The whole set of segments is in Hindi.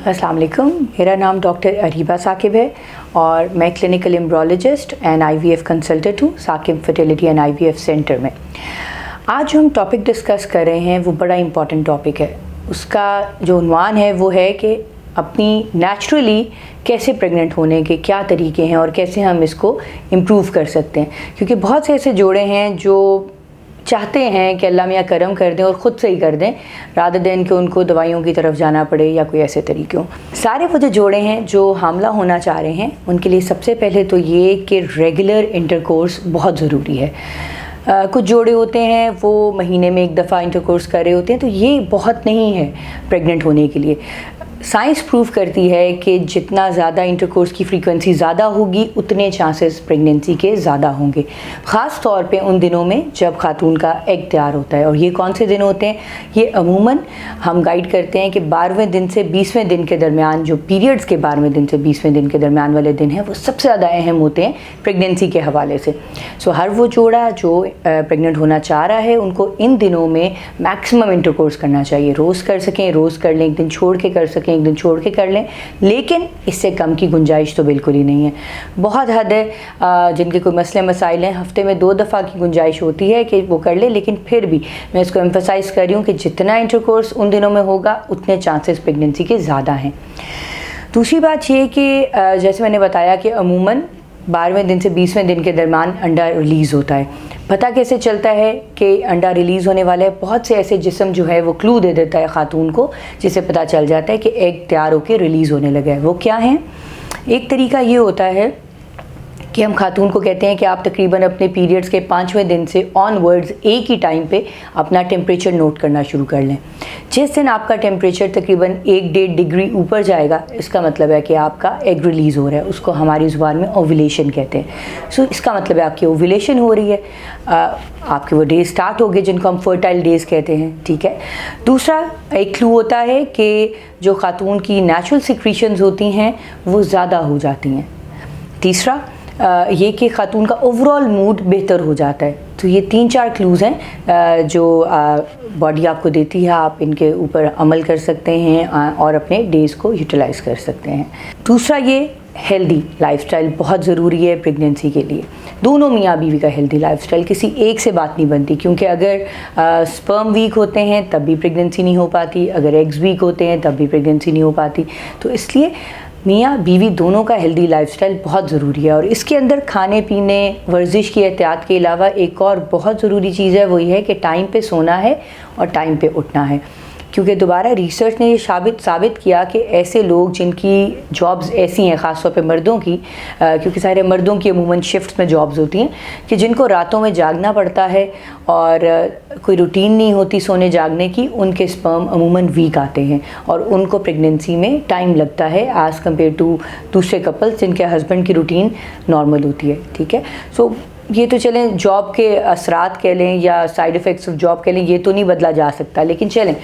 अस्सलाम वालेकुम। मेरा नाम डॉक्टर अरीबा साकिब है और मैं clinical embryologist and IVF consultant हूँ Saqib fertility and IVF centre में। आज जो हम टॉपिक डिस्कस कर रहे हैं वो बड़ा इम्पॉर्टेंट टॉपिक है। उसका जो उन्वान है वो है कि अपनी नेचुरली कैसे प्रेग्नेंट होने के क्या तरीके हैं और कैसे हम इसको इम्प्रूव कर सकते हैं, क्योंकि बहुत से ऐसे जोड़े हैं जो चाहते हैं कि अल्लाह मियाँ करम कर दें और ख़ुद से ही कर दें रादर देन कि उनको दवाइयों की तरफ जाना पड़े या कोई ऐसे तरीके हों। सारे वो जो जोड़े हैं जो हामला होना चाह रहे हैं उनके लिए सबसे पहले तो ये कि रेगुलर इंटरकोर्स बहुत ज़रूरी है। कुछ जोड़े होते हैं वो महीने में एक दफ़ा इंटरकोर्स कर रहे होते हैं, तो ये बहुत नहीं है प्रेग्नेंट होने के लिए। साइंस प्रूव करती है कि जितना ज़्यादा इंटरकोर्स की फ्रीक्वेंसी ज़्यादा होगी उतने चांसेस प्रेगनेंसी के ज़्यादा होंगे, ख़ास तौर पे उन दिनों में जब खातून का एग तैयार होता है। और ये कौन से दिन होते हैं? ये अमूमन हम गाइड करते हैं कि 12वें दिन से 20वें दिन के दरमियान, जो पीरियड्स के 12वें दिन से 20वें दिन के दरमियान वाले दिन हैं वो सबसे ज़्यादा अहम होते हैं प्रेगनेंसी के हवाले से। सो हर वो जोड़ा जो प्रेग्नेंट होना चाह रहा है उनको इन दिनों में मैक्सिमम इंटरकोर्स करना चाहिए। रोज़ कर सकें रोज़ कर लें, एक दिन छोड़ के कर सकें एक दिन छोड़ के कर लें, लेकिन इससे कम की गुंजाइश तो बिल्कुल ही नहीं है। बहुत हद है जिनके कोई मसले मसाइल हैं, हफ्ते में 2 दफ़ा की गुंजाइश होती है कि वो कर ले, लेकिन फिर भी मैं इसको एम्फसाइज़ कर रही हूँ कि जितना इंटरकोर्स उन दिनों में होगा उतने चांसेस प्रेगनेंसी के ज़्यादा हैं। दूसरी बात ये कि जैसे मैंने बताया कि अमूमन 12वें दिन से 20वें दिन के दरमियान अंडा रिलीज़ होता है। पता कैसे चलता है कि अंडा रिलीज़ होने वाला है? बहुत से ऐसे जिस्म जो है वो क्लू दे देता है ख़ातून को, जिससे पता चल जाता है कि एग तैयार होकर रिलीज़ होने लगा है। वो क्या है? एक तरीका ये होता है कि हम खातून को कहते हैं कि आप तकरीबन अपने पीरियड्स के 5वें दिन से ऑनवर्ड्स एक ही टाइम पे अपना टेम्परेचर नोट करना शुरू कर लें। जिस दिन आपका टेम्परेचर तकरीबन 1-1.5 डिग्री ऊपर जाएगा, इसका मतलब है कि आपका एग रिलीज़ हो रहा है। उसको हमारी ज़ुबान में ओव्यूलेशन कहते हैं। सो इसका मतलब है आपकी ओव्यूलेशन हो रही है, आपके वो डेज स्टार्ट हो गए जिनको हम फर्टाइल डेज़ कहते हैं। ठीक है। दूसरा एक क्लू होता है कि जो खातून की नेचुरल सिक्रीशंस होती हैं वो ज़्यादा हो जाती हैं। तीसरा ये कि ख़ातून का ओवरऑल मूड बेहतर हो जाता है। तो ये 3-4 क्लूज़ हैं जो बॉडी आपको देती है। आप इनके ऊपर अमल कर सकते हैं और अपने डेज़ को यूटिलाइज़ कर सकते हैं। दूसरा ये हेल्दी लाइफस्टाइल बहुत ज़रूरी है प्रेगनेंसी के लिए। दोनों मियाँ बीवी का हेल्दी लाइफस्टाइल, किसी एक से बात नहीं बनती, क्योंकि अगर स्पर्म वीक होते हैं तब भी प्रेगनेंसी नहीं हो पाती, अगर एग्स वीक होते हैं तब भी प्रेगनेंसी नहीं हो पाती। तो इसलिए मियाँ बीवी दोनों का हेल्दी लाइफस्टाइल बहुत ज़रूरी है। और इसके अंदर खाने पीने, वर्जिश की एहतियात के अलावा एक और बहुत ज़रूरी चीज़ है, वो ये है कि टाइम पे सोना है और टाइम पे उठना है। क्योंकि दोबारा रिसर्च ने ये साबित किया कि ऐसे लोग जिनकी जॉब्स ऐसी हैं, ख़ास तौर पे मर्दों की, क्योंकि सारे मर्दों की अमूमन शिफ्ट्स में जॉब्स होती हैं, कि जिनको रातों में जागना पड़ता है और कोई रूटीन नहीं होती सोने जागने की, उनके स्पर्म अमूमन वीक आते हैं और उनको प्रेगनेंसी में टाइम लगता है एज़ कम्पेयर टू दूसरे कपल्स जिनके हस्बैंड की रूटीन नॉर्मल होती है। ठीक है। सो ये तो चलें जॉब के असरात कह लें या साइड इफ़ेक्ट्स ऑफ जॉब कह लें, ये तो नहीं बदला जा सकता, लेकिन चलें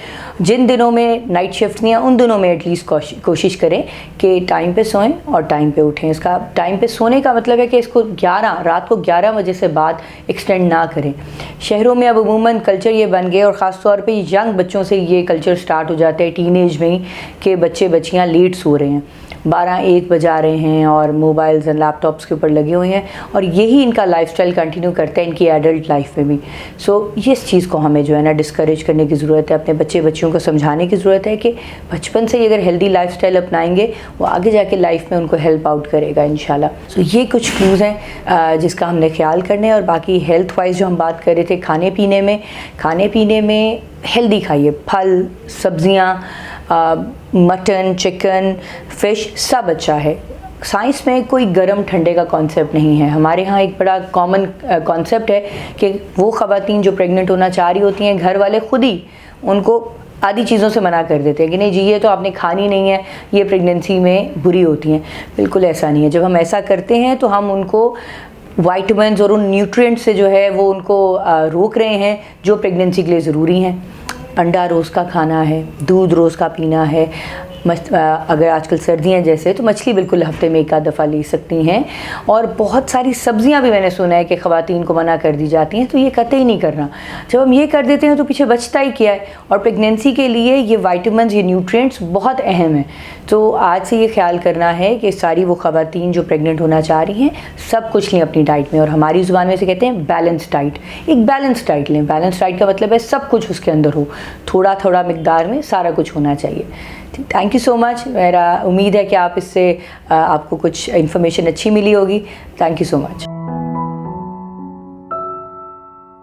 जिन दिनों में नाइट शिफ्ट नहीं है उन दिनों में एटलीस्ट कोशिश करें कि टाइम पे सोएं और टाइम पे उठें। इसका टाइम पे सोने का मतलब है कि इसको रात को 11 बजे से बाद एक्सटेंड ना करें। शहरों में अब अमूमन कल्चर ये बन गए और ख़ास तौर पे यंग बच्चों से ये कल्चर स्टार्ट हो जाता है टीनेज में ही, कि बच्चे बच्चियाँ लेट सो रहे हैं, 12-1 बजा रहे हैं और मोबाइल्स और लैपटॉप्स के ऊपर लगे हुए हैं, और यही इनका लाइफस्टाइल कंटिन्यू करता है इनकी एडल्ट लाइफ में भी। सो इस चीज़ को हमें जो है ना डिस्करेज करने की ज़रूरत है। अपने बच्चियों को समझाने की ज़रूरत है कि बचपन से ही अगर हेल्दी लाइफस्टाइल अपनाएंगे वो आगे जाके लाइफ में उनको हेल्प आउट करेगा इंशाल्लाह। सो ये कुछ क्लूज़ हैं जिसका हमने ख्याल करना है। और बाकी हेल्थ वाइज जो हम बात कर रहे थे, खाने पीने में हेल्दी खाइए, फल, सब्ज़ियाँ, मटन, चिकन, फ़िश सब अच्छा है। साइंस में कोई गर्म ठंडे का कॉन्सेप्ट नहीं है। हमारे यहाँ एक बड़ा कॉमन कॉन्सेप्ट है कि वो ख़वातीन जो प्रेग्नेंट होना चाह रही होती हैं, घर वाले खुद ही उनको आदि चीज़ों से मना कर देते हैं कि नहीं जी ये तो आपने खानी नहीं है, ये प्रेगनेंसी में बुरी होती हैं। बिल्कुल ऐसा नहीं है। जब हम ऐसा करते हैं तो हम उनको वाइटामिन्स और उन न्यूट्रिएंट्स से जो है वो उनको रोक रहे हैं जो प्रेगनेंसी के लिए ज़रूरी हैं। अंडा रोज़ का खाना है, दूध रोज़ का पीना है, अगर आजकल सर्दियाँ जैसे तो मछली बिल्कुल हफ्ते में एक आध दफ़ा ले सकती हैं। और बहुत सारी सब्जियां भी मैंने सुना है कि ख़वातीन को मना कर दी जाती हैं, तो ये कतई नहीं करना। जब हम ये कर देते हैं तो पीछे बचता ही क्या है। और प्रेगनेंसी के लिए ये विटामिन्स, ये न्यूट्रिएंट्स बहुत अहम हैं। तो आज से ये ख्याल करना है कि सारी वो ख़वातीन जो प्रेग्नेंट होना चाह रही हैं सब कुछ लें अपनी डाइट में, और हमारी ज़ुबान में से कहते हैं बैलेंस डाइट। एक बैलेंस डाइट लें। बैलेंस डाइट का मतलब है सब कुछ उसके अंदर हो, थोड़ा थोड़ा मिकदार में सारा कुछ होना चाहिए। Thank you so much. मेरा उम्मीद है कि आप इससे आपको कुछ इन्फॉर्मेशन अच्छी मिली होगी। Thank you so much.